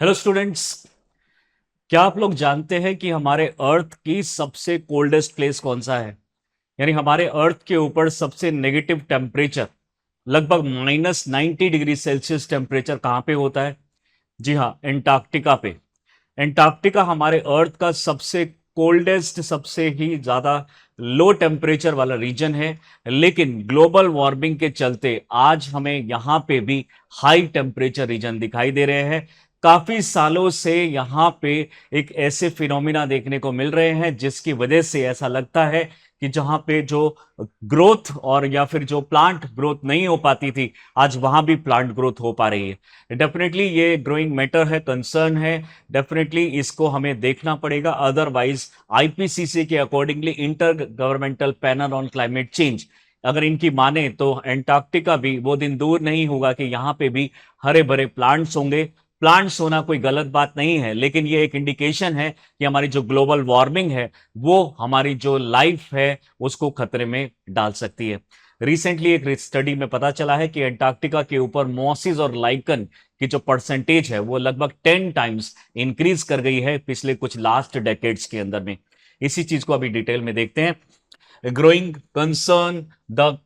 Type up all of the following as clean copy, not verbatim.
Hello students. क्या आप लोग जानते हैं कि हमारे अर्थ की सबसे कोल्डेस्ट प्लेस कौन सा है? यानी हमारे अर्थ के ऊपर सबसे नेगेटिव टेम्परेचर लगभग -90 डिग्री सेल्सियस टेम्परेचर कहाँ पे होता है? जी हाँ, एंटार्क्टिका पे। एंटार्क्टिका हमारे अर्थ का सबसे कोल्डेस्ट, सबसे ही ज्यादा लो टेम्परेचर वाला रीजन है। लेकिन ग्लोबल वार्मिंग के चलते आज हमें यहां पे भी हाई टेम्परेचर रीजन दिखाई दे रहे हैं। काफी सालों से यहां पे एक ऐसे फिनोमिना देखने को मिल रहे हैं जिसकी वजह से ऐसा लगता है कि जहां पे जो ग्रोथ और या फिर जो प्लांट ग्रोथ नहीं हो पाती थी, आज वहां भी प्लांट ग्रोथ हो पा रही है। डेफिनेटली ये ग्रोइंग मैटर है, कंसर्न है। डेफिनेटली इसको हमें देखना पड़ेगा, अदरवाइज आईपीसीसी के accordingly, inter governmental panel on climate change, अगर इनकी माने तो एंटार्क्टिका भी वो दिन दूर नहीं होगा कि यहां पे भी हरे भरे प्लांट्स होंगे। प्लांट्स होना कोई गलत बात नहीं है, लेकिन ये एक इंडिकेशन है कि हमारी जो ग्लोबल वार्मिंग है वो हमारी जो लाइफ है उसको खतरे में डाल सकती है। रिसेंटली एक स्टडी में पता चला है कि एंटार्क्टिका के ऊपर मॉसिस और लाइकन की जो परसेंटेज है वो लगभग 10 टाइम्स इंक्रीज कर गई है पिछले कुछ लास्ट डेकेड्स के अंदर में। इसी चीज को अभी डिटेल में देखते हैं। Growing concern, the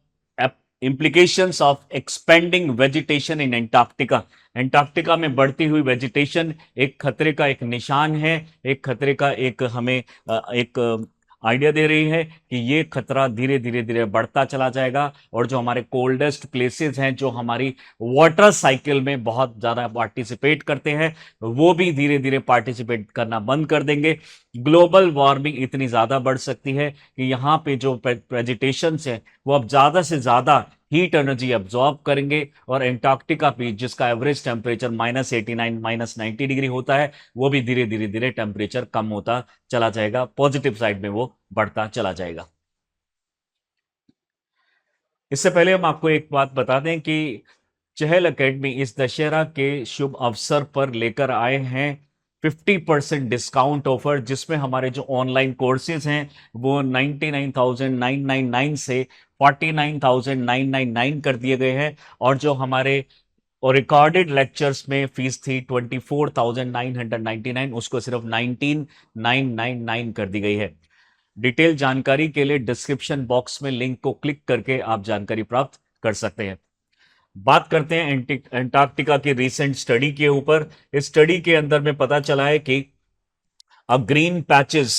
implications of expanding vegetation in Antarctica. Antarctica में बढ़ती हुई वेजिटेशन एक खतरे का एक निशान है, एक खतरे का एक हमें एक आइडिया दे रही है कि ये खतरा धीरे धीरे धीरे बढ़ता चला जाएगा। और जो हमारे कोल्डेस्ट प्लेसेस हैं, जो हमारी वाटर साइकिल में बहुत ज्यादा पार्टिसिपेट करते हैं, वो भी धीरे धीरे पार्टिसिपेट करना बंद कर देंगे। ग्लोबल वार्मिंग इतनी ज्यादा बढ़ सकती है कि यहाँ पे जो वेजिटेशन है वो अब ज्यादा से ज्यादा हीट एनर्जी एब्जॉर्ब करेंगे। और एंटार्क्टिका भी, जिसका एवरेज टेम्परेचर -89 -90 डिग्री होता है, वो भी धीरे धीरे धीरे टेम्परेचर कम होता चला जाएगा, पॉजिटिव साइड में वो बढ़ता चला जाएगा। इससे पहले हम आपको एक बात बता दें कि चहल एकेडमी इस दशहरा के शुभ अवसर पर लेकर आए हैं 50% डिस्काउंट ऑफर, जिसमें हमारे जो ऑनलाइन कोर्सेज हैं वो 99,999 से 49,999 कर दिए गए हैं। और जो हमारे और रिकॉर्डेड लेक्चर्स में फीस थी 24,999, उसको सिर्फ 19,999 कर दी गई है। डिटेल जानकारी के लिए डिस्क्रिप्शन बॉक्स में लिंक को क्लिक करके आप जानकारी प्राप्त कर सकते हैं। बात करते हैं एंटार्क्टिका की रीसेंट स्टडी के ऊपर। इस स्टडी के अंदर में पता चला है कि अब green patches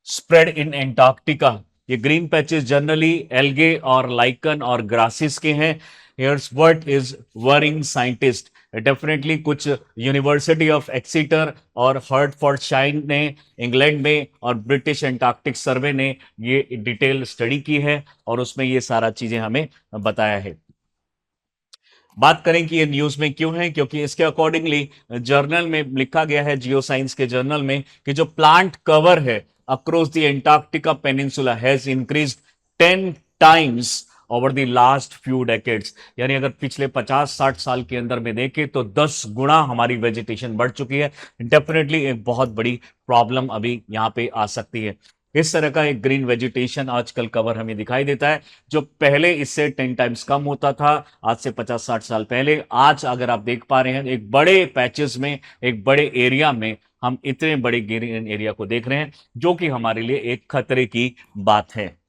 spread in Antarctica. ये ग्रीन पैचेस जनरली एल्गे और लाइकन और ग्रासिस के हैं। Here's what is worrying scientist. Definitely कुछ यूनिवर्सिटी ऑफ एक्सीटर और हर्टफोर्डशायर ने इंग्लैंड में और ब्रिटिश एंटार्क्टिक सर्वे ने ये डिटेल स्टडी की है और उसमें ये सारा चीजें हमें बताया है। बात करें कि ये न्यूज में क्यों है, क्योंकि इसके अकॉर्डिंगली जर्नल में लिखा गया है, जियो साइंस के जर्नल में, कि जो प्लांट कवर है across the Antarctica peninsula has increased 10 times over the last few decades. यानी अगर पिछले 50-60 साल के अंदर में देखें तो 10 गुना हमारी वेजिटेशन बढ़ चुकी है। डेफिनेटली एक बहुत बड़ी प्रॉब्लम अभी यहाँ पे आ सकती है। इस तरह का एक ग्रीन वेजिटेशन आजकल कवर हमें दिखाई देता है, जो पहले इससे 10 टाइम्स कम होता था, आज से 50-60 साल पहले। आज अगर आप देख पा रहे हैं एक बड़े पैचेस में, एक बड़े एरिया में हम इतने बड़े ग्रीन एरिया को देख रहे हैं, जो कि हमारे लिए एक खतरे की बात है।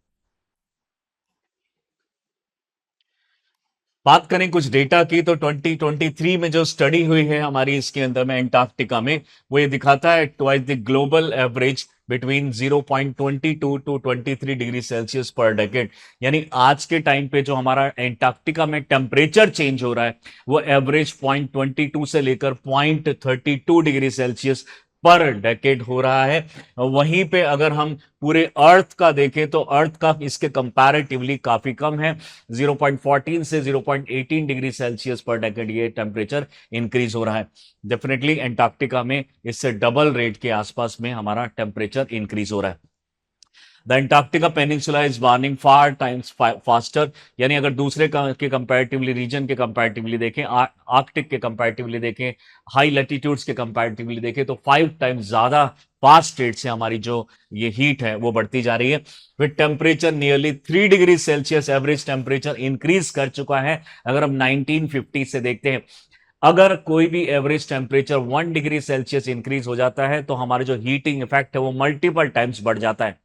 बात करें कुछ डेटा की तो 2023 में जो स्टडी हुई है हमारी इसके अंदर में एंटार्क्टिका में, वो ये दिखाता है twice the global average between 0.22 to 23 degree Celsius per decade. यानी आज के टाइम पे जो हमारा एंटार्क्टिका में टेम्परेचर चेंज हो रहा है वो एवरेज 0.22 से लेकर 0.32 डिग्री सेल्सियस पर डेकेड हो रहा है। वहीं पे अगर हम पूरे अर्थ का देखें तो अर्थ का इसके कंपैरेटिवली काफी कम है। 0.14 से 0.18 डिग्री सेल्सियस पर डेकेड ये टेम्परेचर इंक्रीज हो रहा है। डेफिनेटली एंटार्क्टिका में इससे डबल रेट के आसपास में हमारा टेम्परेचर इंक्रीज हो रहा है। The Antarctica peninsula is warning far times faster. यानी अगर दूसरे के कंपैरेटिवली, रीजन के कंपैरेटिवली देखें, आर्कटिक के कंपैरेटिवली देखें, हाई लैटिट्यूड्स के कंपैरेटिवली देखें, तो 5 टाइम्स ज्यादा फास्ट रेट से हमारी जो ये हीट है वो बढ़ती जा रही है। With temperature nearly 3 degree Celsius average temperature increase कर चुका है। अगर हम 1950 से देखते हैं, अगर कोई भी average temperature 1 degree Celsius increase हो जाता है तो हमारे जो हीटिंग इफेक्ट है वो मल्टीपल टाइम्स बढ़ जाता है।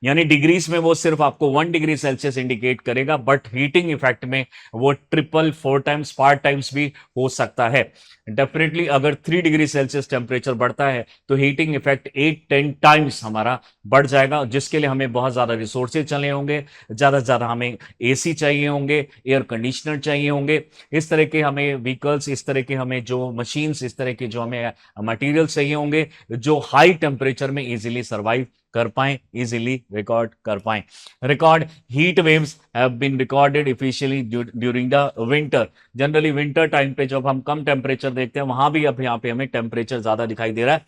यानी डिग्रीज में वो सिर्फ आपको 1 डिग्री सेल्सियस इंडिकेट करेगा, बट हीटिंग इफेक्ट में वो ट्रिपल 4 टाइम्स 5 टाइम्स भी हो सकता है। डेफिनेटली अगर 3 डिग्री सेल्सियस टेम्परेचर बढ़ता है तो हीटिंग इफेक्ट 8-10 टाइम्स हमारा बढ़ जाएगा, जिसके लिए हमें बहुत ज्यादा रिसोर्सेज चाहिए होंगे, ज्यादा से ज्यादा हमें एसी चाहिए होंगे, एयर कंडीशनर चाहिए होंगे, इस तरह के हमें व्हीकल्स, इस तरह के हमें जो मशीन्स, इस तरह के जो हमें मटेरियल्स चाहिए होंगे जो हाई टेम्परेचर में इजीली सर्वाइव कर पाए, इजीली रिकॉर्ड कर पाए। Record heat waves have been recorded efficiently during the winter. Generally winter time पे जब हम कम टेम्परेचर देखते हैं वहां भी अब यहाँ पे हमें टेम्परेचर ज्यादा दिखाई दे रहा है।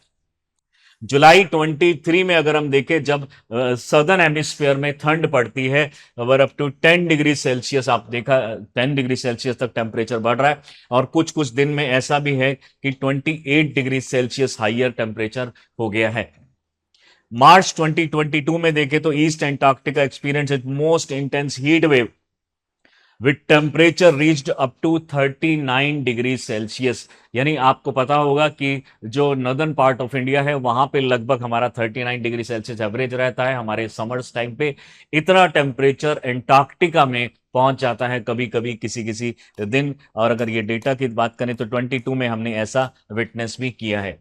जुलाई 23 में अगर हम देखें, जब सदर्न हेमिस्फीयर में ठंड पड़ती है, अगर अप टू 10 डिग्री सेल्सियस, आप देखा 10 डिग्री सेल्सियस तक टेम्परेचर बढ़ रहा है, और कुछ कुछ दिन में ऐसा भी है कि 28 डिग्री सेल्सियस हाइयर टेम्परेचर हो गया है। मार्च 2022 में देखें तो east Antarctica experience it most intense heat wave with temperature reached up to 39 degree Celsius. यानी आपको पता होगा कि जो नॉर्दर्न पार्ट ऑफ इंडिया है वहां पे लगभग हमारा 39 डिग्री सेल्सियस एवरेज रहता है हमारे समर्स टाइम पे। इतना टेम्परेचर एंटार्क्टिका में पहुंच जाता है कभी कभी किसी किसी दिन, और अगर ये डेटा की बात करें तो 22 में हमने ऐसा विटनेस भी किया है।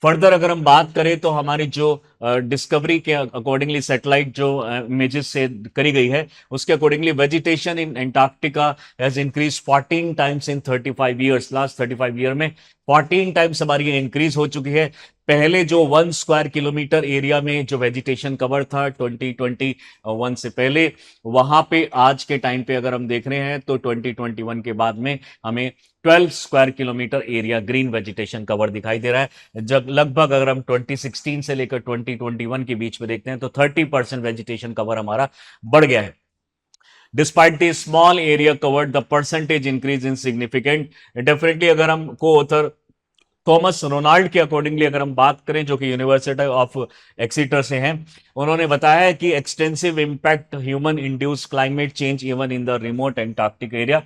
फर्दर अगर हम बात करें तो हमारी जो डिस्कवरी के अकॉर्डिंगली सैटेलाइट जो इमेजेस से करी गई है उसके accordingly vegetation in Antarctica has increase 14 times in 35 years. Last 35 year में 14 टाइम्स हमारी इंक्रीज हो चुकी है। पहले जो 1 स्क्वायर किलोमीटर एरिया में जो वेजिटेशन कवर था 2021 से पहले, वहां पे आज के टाइम पे अगर हम देख रहे हैं तो 2021 के बाद में हमें 12 square kilometre area green vegetation cover दिखाई दे रहा है। जब लगभग अगर हम 2016 से लेकर 2021 के बीच में देखते हैं तो 30% वेजिटेशन कवर हमारा बढ़ गया है। Despite the small area covered the percentage increase in significant. Definitely अगर हम को ऑथर थॉमस रोनाल्ड के अकॉर्डिंगली अगर हम बात करें, जो कि यूनिवर्सिटी ऑफ एक्सीटर से हैं, उन्होंने बताया है कि extensive impact human induce climate change even in the remote Antarctic area.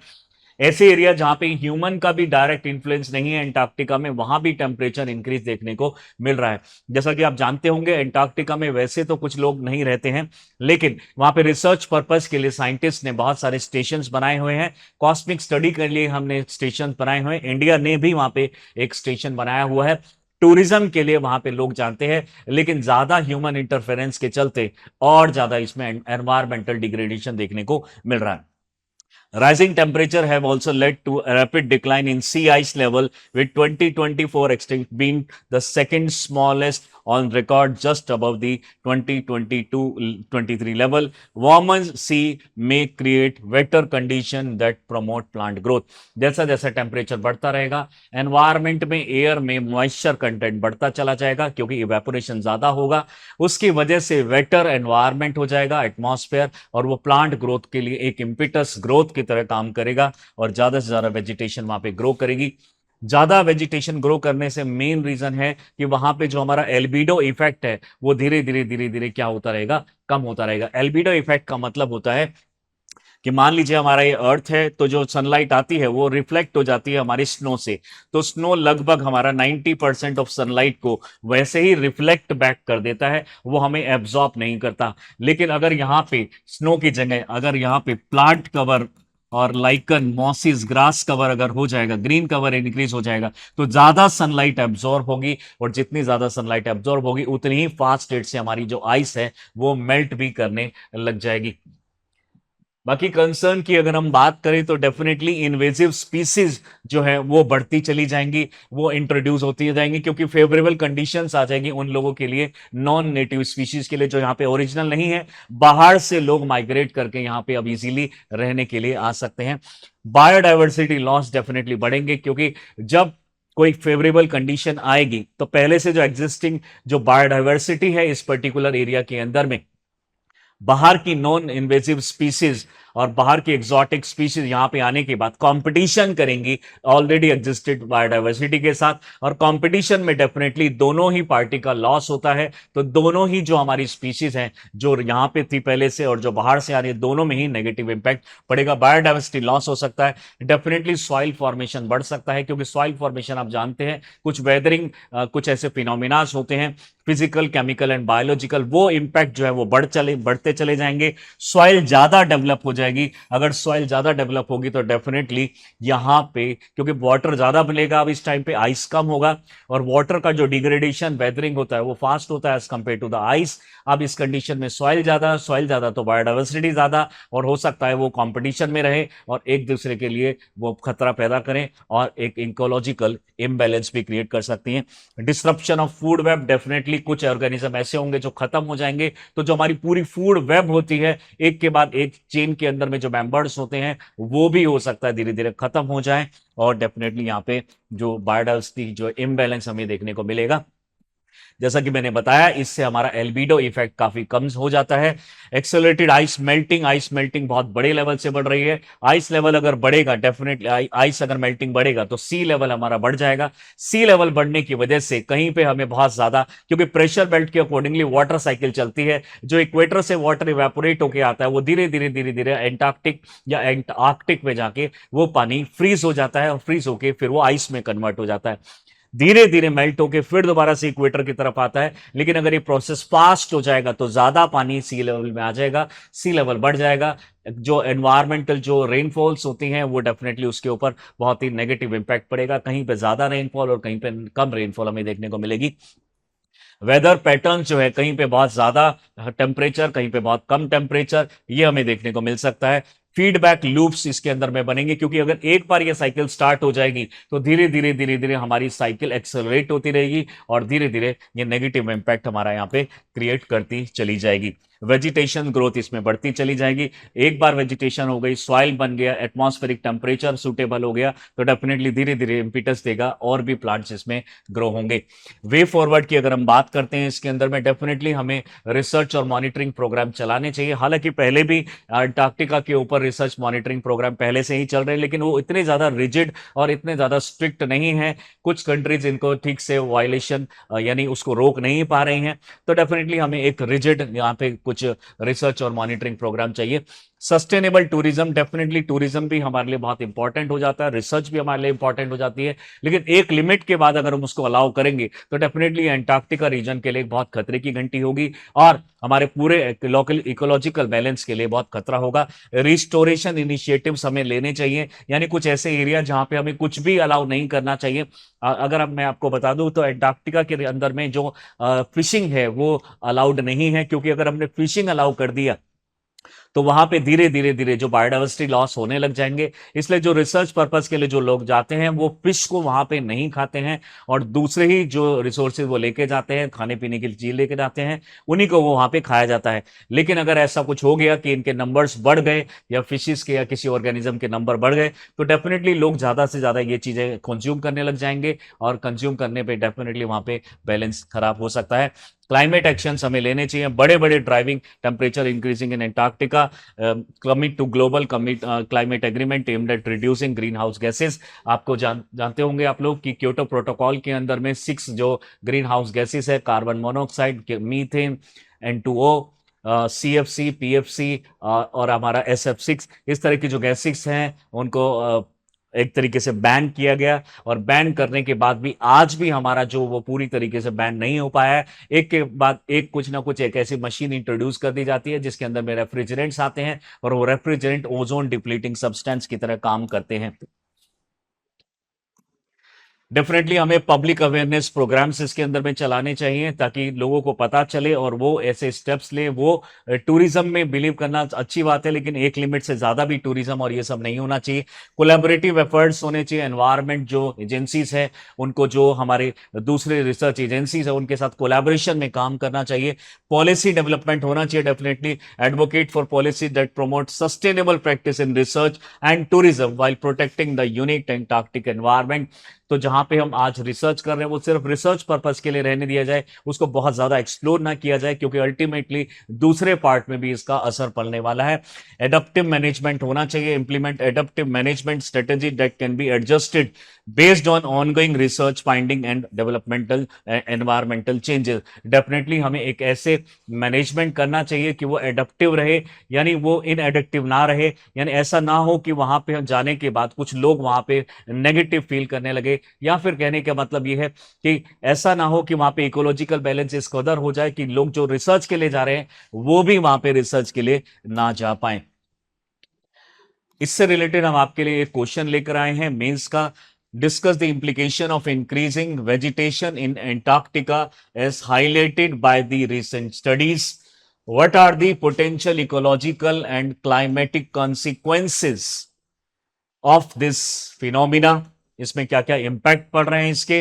ऐसे एरिया जहां पे ह्यूमन का भी डायरेक्ट इन्फ्लुएंस नहीं है एंटार्क्टिका में, वहां भी टेम्परेचर इंक्रीज देखने को मिल रहा है। जैसा कि आप जानते होंगे एंटार्क्टिका में वैसे तो कुछ लोग नहीं रहते हैं, लेकिन वहां पे रिसर्च पर्पस के लिए साइंटिस्ट ने बहुत सारे स्टेशंस बनाए हुए हैं। कॉस्मिक स्टडी के लिए हमने स्टेशन बनाए हुए हैं। इंडिया ने भी वहां पे एक स्टेशन बनाया हुआ है। टूरिज्म के लिए वहां पे लोग जाते हैं, लेकिन ज्यादा ह्यूमन इंटरफेरेंस के चलते और ज्यादा इसमें एनवायरमेंटल डिग्रेडेशन देखने को मिल रहा है। Rising temperature have also led to a rapid decline in sea ice level, with 2024 extinct being the second smallest on record, just above the 2022-23 level. Warmer sea may create wetter condition that promote plant growth. जैसा जैसा temperature बढ़ता रहेगा environment में, air में moisture content बढ़ता चला जाएगा, क्योंकि इवेपोरेशन ज्यादा होगा, उसकी वजह से वेटर एनवायरमेंट हो जाएगा एटमॉस्फेयर, और वो प्लांट ग्रोथ के लिए एक इम्पिटस ग्रोथ की तरह काम करेगा और ज्यादा से ज्यादा वेजिटेशन वहां पे ग्रो करेगी। ज्यादा वेजिटेशन ग्रो करने से मेन रीजन है कि वहां पे जो हमारा एल्बिडो इफेक्ट है वो धीरे धीरे धीरे धीरे क्या होता रहेगा, कम होता रहेगा। एल्बिडो इफेक्ट का मतलब होता है कि मान लीजिए हमारा ये अर्थ है, तो जो सनलाइट आती है वो रिफ्लेक्ट हो जाती है हमारी स्नो से, तो स्नो लगभग हमारा 90% ऑफ सनलाइट को वैसे ही रिफ्लेक्ट बैक कर देता है, वो हमें एब्जॉर्ब नहीं करता। लेकिन अगर यहाँ पे स्नो की जगह अगर यहाँ पे प्लांट कवर और लाइकन मॉसिस ग्रास कवर अगर हो जाएगा, ग्रीन कवर इंक्रीज हो जाएगा, तो ज्यादा सनलाइट एब्जॉर्ब होगी, और जितनी ज्यादा सनलाइट एब्जॉर्ब होगी उतनी ही फास्ट रेट से हमारी जो आइस है वो मेल्ट भी करने लग जाएगी। बाकी कंसर्न की अगर हम बात करें तो डेफिनेटली इन्वेजिव स्पीसीज जो है वो बढ़ती चली जाएंगी, वो इंट्रोड्यूस होती जाएंगी, क्योंकि फेवरेबल कंडीशंस आ जाएंगी उन लोगों के लिए, नॉन नेटिव स्पीशीज के लिए जो यहाँ पे ओरिजिनल नहीं है। बाहर से लोग माइग्रेट करके यहाँ पे अब इजीली रहने के लिए आ सकते हैं। बायोडाइवर्सिटी लॉस डेफिनेटली बढ़ेंगे, क्योंकि जब कोई फेवरेबल कंडीशन आएगी तो पहले से जो एग्जिस्टिंग जो बायोडाइवर्सिटी है इस पर्टिकुलर एरिया के अंदर में, बाहर की नॉन इन्वेजिव स्पीसीज और बाहर की एग्जॉटिक स्पीशीज यहाँ पे आने के बाद कंपटीशन करेंगी ऑलरेडी एग्जिस्टेड बायोडाइवर्सिटी के साथ, और कंपटीशन में डेफिनेटली दोनों ही पार्टी का लॉस होता है। तो दोनों ही जो हमारी स्पीशीज हैं जो यहाँ पे थी पहले से और जो बाहर से आ रही है, दोनों में ही नेगेटिव इंपैक्ट पड़ेगा। बायोडाइवर्सिटी लॉस हो सकता है, डेफिनेटली सॉइल फॉर्मेशन बढ़ सकता है, क्योंकि सॉइल फॉर्मेशन आप जानते हैं कुछ वेदरिंग कुछ ऐसे फिनोमिनाज होते हैं फिजिकल, केमिकल एंड बायोलॉजिकल, वो इंपैक्ट जो है वो बढ़ते चले जाएंगे। सॉइल ज्यादा डेवलप हो जाएगी। अगर सॉइल ज्यादा डेवलप होगी तो डेफिनेटली यहां पे, क्योंकि वाटर ज्यादा मिलेगा अब इस टाइम पे, आइस कम होगा, और वाटर का जो डिग्रेडेशन वेदरिंग होता है वो फास्ट होता है as compared to the ice. अब इस कंडीशन में सॉइल ज्यादा तो बायोडाइवर्सिटी ज्यादा, और हो सकता है वो कंपटीशन में रहे और एक दूसरे के लिए वो खतरा पैदा करें और एक इकोलॉजिकल इम्बैलेंस भी क्रिएट कर सकती हैं। Disruption of food web, definitely कुछ ऑर्गेनिज्म ऐसे होंगे जो खत्म हो जाएंगे। तो जो हमारी पूरी फूड वेब होती है, एक के बाद एक चेन के अंदर में जो मेंबर्स होते हैं, वो भी हो सकता है धीरे धीरे खत्म हो जाए, और डेफिनेटली यहाँ पे जो बायोडाइवर्सिटी जो इम्बैलेंस हमें देखने को मिलेगा। जैसा कि मैंने बताया, इससे हमारा एल्बिडो इफेक्ट काफी कम हो जाता है। एक्सेलरेटेड आइस मेल्टिंग बहुत बड़े लेवल से बढ़ रही है। आइस लेवल अगर बढ़ेगा, डेफिनेटली आइस अगर मेल्टिंग बढ़ेगा तो सी लेवल हमारा बढ़ जाएगा। सी लेवल बढ़ने की वजह से कहीं पे हमें बहुत ज्यादा, क्योंकि प्रेशर बेल्ट के अकॉर्डिंगली वाटर साइकिल चलती है, जो इक्वेटर से वाटर इवेपोरेट होकर आता है वो धीरे धीरे एंटार्क्टिक या एंटार्क्टिक में जाके वो पानी फ्रीज हो जाता है, और फ्रीज होके फिर वो आइस में कन्वर्ट हो जाता है, धीरे धीरे मेल्ट होके फिर दोबारा से इक्वेटर की तरफ आता है। लेकिन अगर ये प्रोसेस फास्ट हो जाएगा तो ज्यादा पानी सी लेवल में आ जाएगा, सी लेवल बढ़ जाएगा। जो एनवायरमेंटल जो रेनफॉल्स होती हैं वो डेफिनेटली उसके ऊपर बहुत ही नेगेटिव इंपैक्ट पड़ेगा। कहीं पे ज्यादा रेनफॉल और कहीं पे कम रेनफॉल हमें देखने को मिलेगी। वेदर पैटर्न जो है, कहीं पे बहुत ज्यादा टेम्परेचर, कहीं पे बहुत कम टेम्परेचर, ये हमें देखने को मिल सकता है। फीडबैक लूप्स इसके अंदर में बनेंगे, क्योंकि अगर एक बार ये साइकिल स्टार्ट हो जाएगी तो धीरे धीरे हमारी साइकिल एक्सेलरेट होती रहेगी, और धीरे धीरे ये नेगेटिव इंपैक्ट हमारा यहाँ पे क्रिएट करती चली जाएगी। वेजिटेशन ग्रोथ इसमें बढ़ती चली जाएगी। एक बार वेजिटेशन हो गई, सॉइल बन गया, एटमॉस्फेरिक टेम्परेचर सुटेबल हो गया, तो डेफिनेटली धीरे धीरे इंपिटस देगा और भी प्लांट्स इसमें ग्रो होंगे। वे फॉरवर्ड की अगर हम बात करते हैं, इसके अंदर में डेफिनेटली हमें रिसर्च और मॉनिटरिंग प्रोग्राम चलाने चाहिए। हालांकि पहले भी अंटार्कटिका के ऊपर रिसर्च मॉनिटरिंग प्रोग्राम पहले से ही चल रहे हैं, लेकिन वो इतने ज्यादा रिजिड और इतने ज्यादा स्ट्रिक्ट नहीं है। कुछ कंट्रीज इनको ठीक से वायलेशन यानी उसको रोक नहीं पा रही हैं। तो डेफिनेटली हमें एक रिजिड यहाँ पे कुछ रिसर्च और मॉनिटरिंग प्रोग्राम चाहिए। सस्टेनेबल टूरिज्म, डेफिनेटली टूरिज्म भी हमारे लिए बहुत इंपॉर्टेंट हो जाता है, रिसर्च भी हमारे लिए इंपॉर्टेंट हो जाती है, लेकिन एक लिमिट के बाद अगर हम उसको अलाउ करेंगे तो डेफिनेटली अंटार्कटिका रीजन के लिए बहुत खतरे की घंटी होगी, और हमारे पूरे लोकल इकोलॉजिकल बैलेंस के लिए बहुत खतरा होगा। रिस्टोरेशन इनिशिएटिव्स हमें लेने चाहिए, यानी कुछ ऐसे एरिया जहां पे हमें कुछ भी अलाउ नहीं करना चाहिए। अगर अब मैं आपको बता दूं तो अंटार्कटिका के अंदर में जो फिशिंग है वो अलाउड नहीं है, क्योंकि अगर हमने फिशिंग अलाउ कर दिया तो वहां पे धीरे धीरे जो बायोडाइवर्सिटी लॉस होने लग जाएंगे। इसलिए जो रिसर्च पर्पस के लिए जो लोग जाते हैं वो फिश को वहां पे नहीं खाते हैं, और दूसरे ही जो रिसोर्सेज वो लेके जाते हैं, खाने पीने की चीज लेके जाते हैं, उन्हीं को वो वहां पे खाया जाता है। लेकिन अगर ऐसा कुछ हो गया कि इनके नंबर्स बढ़ गए, या फिशेस के या किसी ऑर्गेनिज्म के नंबर बढ़ गए, तो डेफिनेटली लोग ज्यादा से ज्यादा ये चीजें कंज्यूम करने लग जाएंगे, और कंज्यूम करने पे डेफिनेटली वहां पे बैलेंस खराब हो सकता है। क्लाइमेट एक्शंस हमें लेने चाहिए, बड़े बड़े driving temperature increasing in Antarctica, commit to global climate agreement aimed at reducing greenhouse gases. आपको जानते होंगे आप लोग कि क्योटो प्रोटोकॉल के अंदर में 6 जो ग्रीन हाउस गैसेज है, carbon monoxide, methane, N2O, CFC, PFC और हमारा SF6, इस तरह की जो गैसेस हैं उनको एक तरीके से बैन किया गया, और बैन करने के बाद भी आज भी हमारा जो वो पूरी तरीके से बैन नहीं हो पाया है। एक के बाद एक कुछ ना कुछ एक ऐसी मशीन इंट्रोड्यूस कर दी जाती है जिसके अंदर में रेफ्रिजरेंट्स आते हैं, और वो रेफ्रिजरेंट ओजोन डिप्लीटिंग सब्सटेंस की तरह काम करते हैं। डेफिनेटली हमें पब्लिक अवेयरनेस प्रोग्राम्स इसके अंदर में चलाने चाहिए, ताकि लोगों को पता चले और वो ऐसे स्टेप्स ले। वो टूरिज्म में बिलीव करना अच्छी बात है, लेकिन एक लिमिट से ज्यादा भी टूरिज्म और ये सब नहीं होना चाहिए। कोलैबोरेटिव एफर्ट्स होने चाहिए। एनवायरमेंट जो एजेंसीज है उनको, जो हमारे दूसरे रिसर्च एजेंसीज है उनके साथ कोलैबोरेशन में काम करना चाहिए। पॉलिसी डेवलपमेंट होना चाहिए, definitely advocate for policy that promote sustainable practice in research and tourism while protecting the unique Antarctic environment. तो जहां पे हम आज रिसर्च कर रहे हैं वो सिर्फ रिसर्च पर्पस के लिए रहने दिया जाए, उसको बहुत ज्यादा एक्सप्लोर ना किया जाए, क्योंकि अल्टीमेटली दूसरे पार्ट में भी इसका असर पड़ने वाला है। एडप्टिव मैनेजमेंट होना चाहिए, implement adaptive management strategy that can be adjusted based on ongoing research finding and developmental environmental changes. Definitely हमें एक ऐसे मैनेजमेंट करना चाहिए कि वो एडप्टिव रहे, यानी वो इनएडक्टिव ना रहे, यानी ऐसा ना हो कि वहां पे जाने के बाद कुछ लोग वहां पे नेगेटिव फील करने लगे, या फिर कहने का मतलब ये है कि ऐसा ना हो कि वहां पे इकोलॉजिकल बैलेंस इस कदर हो जाए कि लोग जो रिसर्च के लिए जा रहे हैं वो भी वहां पे रिसर्च के लिए ना जा पाए। इससे रिलेटेड हम आपके लिए एक क्वेश्चन लेकर आए हैं मेंस का। Discuss the implication of increasing vegetation in Antarctica as highlighted by the recent studies. What are the potential ecological and climatic consequences of this phenomena? इसमें क्या क्या इम्पैक्ट पड़ रहे हैं इसके?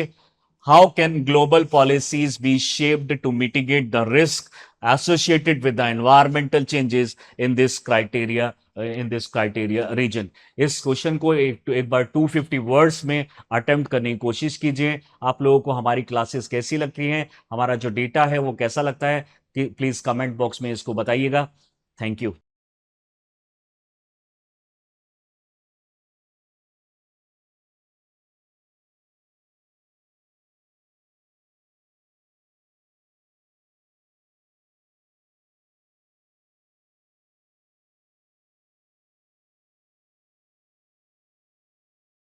How can global policies be shaped to mitigate the risk associated with the environmental changes in this criteria region? इस question को एक बार 250 वर्ड्स में अटेम्प्ट करने की कोशिश कीजिए। आप लोगों को हमारी क्लासेस कैसी लगती हैं, हमारा जो डेटा है वो कैसा लगता है, प्लीज कमेंट बॉक्स में इसको बताइएगा। Thank you.